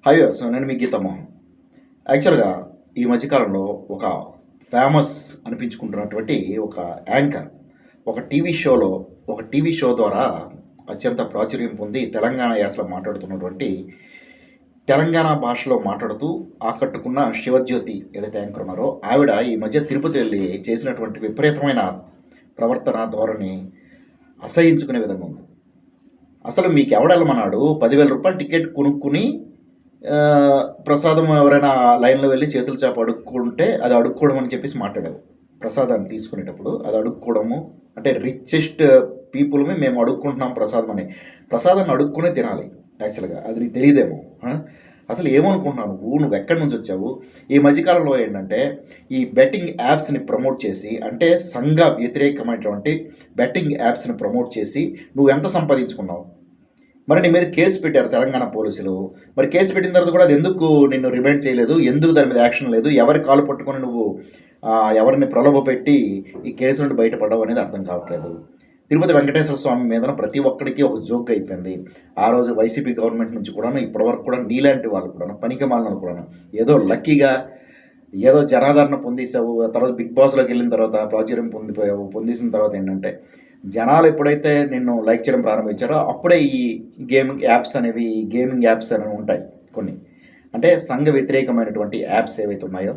Hi so నేను మీ గీతా మోహన్. యాక్చువల్గా ఈ మధ్యకాలంలో ఒక ఫేమస్ అనిపించుకుంటున్నటువంటి ఒక యాంకర్ ఒక టీవీ షో ద్వారా అత్యంత ప్రాచుర్యం పొంది తెలంగాణ యాసలో మాట్లాడుతున్నటువంటి తెలంగాణ భాషలో మాట్లాడుతూ ఆకట్టుకున్న శివజ్యోతి ఏదైతే యాంకర్ ఉన్నారో ఆవిడ ఈ మధ్య తిరుపతి వెళ్ళి చేసినటువంటి విపరీతమైన ప్రవర్తన ధోరణి అసహించుకునే విధంగా ఉంది. అసలు మీకు ఎవడెళ్ళమన్నాడు? 10,000 రూపాయలు టికెట్ కొనుక్కుని ప్రసాదం ఎవరైనా లైన్లో వెళ్ళి చేతులు చాప అడుక్కుంటే అది అడుక్కోవడం అని చెప్పేసి మాట్లాడావు. ప్రసాదాన్ని తీసుకునేటప్పుడు అది అడుక్కోవడము అంటే రిచెస్ట్ పీపుల్ని మేము అడుక్కుంటున్నాం ప్రసాదం అని. ప్రసాదాన్ని అడుక్కునే తినాలి యాక్చువల్గా. అది నీకు తెలియదేమో. అసలు ఏమనుకుంటున్నావు నువ్వు ఎక్కడి నుంచి వచ్చావు? ఈ మధ్యకాలంలో ఏంటంటే ఈ బెట్టింగ్ యాప్స్ని ప్రమోట్ చేసి, అంటే సంఘ వ్యతిరేకమైనటువంటి బెట్టింగ్ యాప్స్ని ప్రమోట్ చేసి నువ్వు ఎంత సంపాదించుకున్నావు? మరి నీ మీద కేసు పెట్టారు తెలంగాణ పోలీసులు. మరి కేసు పెట్టిన తర్వాత కూడా అది ఎందుకు నిన్ను రిమైండ్ చేయలేదు? ఎందుకు దాని మీద యాక్షన్ లేదు? ఎవరి కాలు పట్టుకొని నువ్వు ఎవరిని ప్రలోభ పెట్టి ఈ కేసు నుండి బయటపడవు అనేది అర్థం కావట్లేదు. తిరుపతి వెంకటేశ్వర స్వామి మీద ప్రతి ఒక్కడికి ఒక జోక్ అయిపోయింది. ఆ రోజు వైసీపీ గవర్నమెంట్ నుంచి కూడా ఇప్పటివరకు కూడా నీలాంటి వాళ్ళు కూడా పనికిమాలను కూడా ఏదో లక్కీగా ఏదో జనాదరణ పొందేసావు. తర్వాత బిగ్ బాస్లోకి వెళ్ళిన తర్వాత ప్రాచుర్యం పొందేసిన తర్వాత ఏంటంటే జనాలు ఎప్పుడైతే నిన్ను లైక్ చేయడం ప్రారంభించారో అప్పుడే ఈ గేమింగ్ యాప్స్ అనేవి ఉంటాయి కొన్ని. అంటే సంఘ వ్యతిరేకమైనటువంటి యాప్స్ ఏవైతే ఉన్నాయో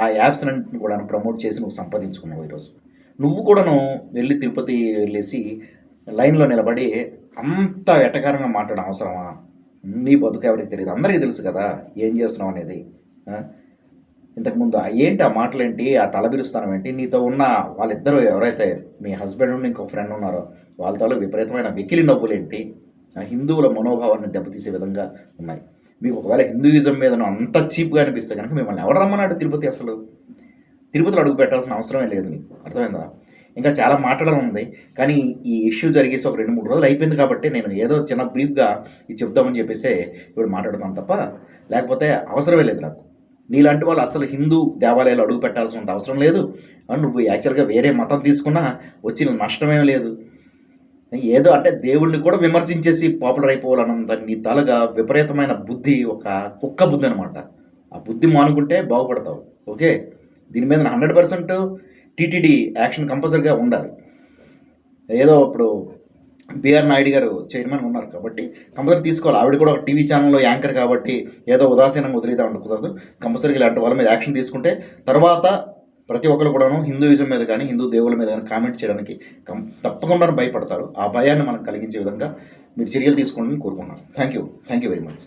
ఆ యాప్స్ అన్నింటిని కూడా ప్రమోట్ చేసి నువ్వు సంపాదించుకున్నావు. ఈరోజు నువ్వు కూడాను వెళ్ళి తిరుపతి వెళ్ళేసి లైన్లో నిలబడి అంత ఎటకారంగా మాట్లాడడం అవసరమా? నీ బతుకు ఎవరికి తెలియదు, అందరికీ తెలుసు కదా ఏం చేస్తున్నావు అనేది. ఇంతకుముందు ఏంటి ఆ మాటలేంటి, ఆ తలబిరుస్తానం ఏంటి? నీతో ఉన్న వాళ్ళిద్దరూ ఎవరైతే మీ హస్బెండ్ ఇంకో ఫ్రెండ్ ఉన్నారో వాళ్ళతో విపరీతమైన వెకిలి నవ్వులేంటి? హిందువుల మనోభావాన్ని దెబ్బతీసే విధంగా ఉన్నాయి. మీకు ఒకవేళ హిందూయిజం మీద అంత చీప్గా అనిపిస్తే కనుక మిమ్మల్ని ఎవరు రమ్మన్నాడు తిరుపతి? అసలు తిరుపతిలో అడుగు పెట్టాల్సిన అవసరమే లేదు నీకు, అర్థమైందా? ఇంకా చాలా మాట్లాడడం ఉంది, కానీ ఈ ఇష్యూ జరిగేసి ఒక 2-3 రోజులు అయిపోయింది కాబట్టి నేను ఏదో చిన్న బ్రీఫ్గా ఇది చెప్దామని చెప్పేసి ఇప్పుడు మాట్లాడుతాను తప్ప లేకపోతే అవసరమే లేదు నాకు. నీలాంటి వాళ్ళు అసలు హిందూ దేవాలయాలు అడుగు పెట్టాల్సినంత అవసరం లేదు. నువ్వు యాక్చువల్గా వేరే మతం తీసుకున్నా వచ్చిన నష్టమేం లేదు. ఏదో అంటే దేవుణ్ణి కూడా విమర్శించేసి పాపులర్ అయిపోవాలన్నంత నీ తలగా విపరీతమైన బుద్ధి, ఒక కుక్క బుద్ధి అనమాట. ఆ బుద్ధి మానుకుంటే బాగుపడతావు. ఓకే, దీని మీద 100% టీటీడీ యాక్షన్ కంపల్సరీగా ఉండాలి. ఏదో ఇప్పుడు బిఆర్ నాయుడు గారు చైర్మన్ ఉన్నారు కాబట్టి కంపల్సరీ తీసుకోవాలి. ఆవిడ కూడా ఒక టీవీ ఛానల్లో యాంకర్ కాబట్టి ఏదో ఉదాసీనంగా వదిలేదామంటే కుదరదు. కంపల్సరీగా ఇలాంటి వాళ్ళ మీద యాక్షన్ తీసుకుంటే తర్వాత ప్రతి ఒక్కరు కూడాను హిందూయిజం మీద కానీ హిందూ దేవుల మీద కానీ కామెంట్ చేయడానికి తప్పకుండా భయపడతారు. ఆ భయాన్ని మనం కలిగించే విధంగా మీరు చర్యలు తీసుకోవాలని కోరుకున్నాను. Thank you very much.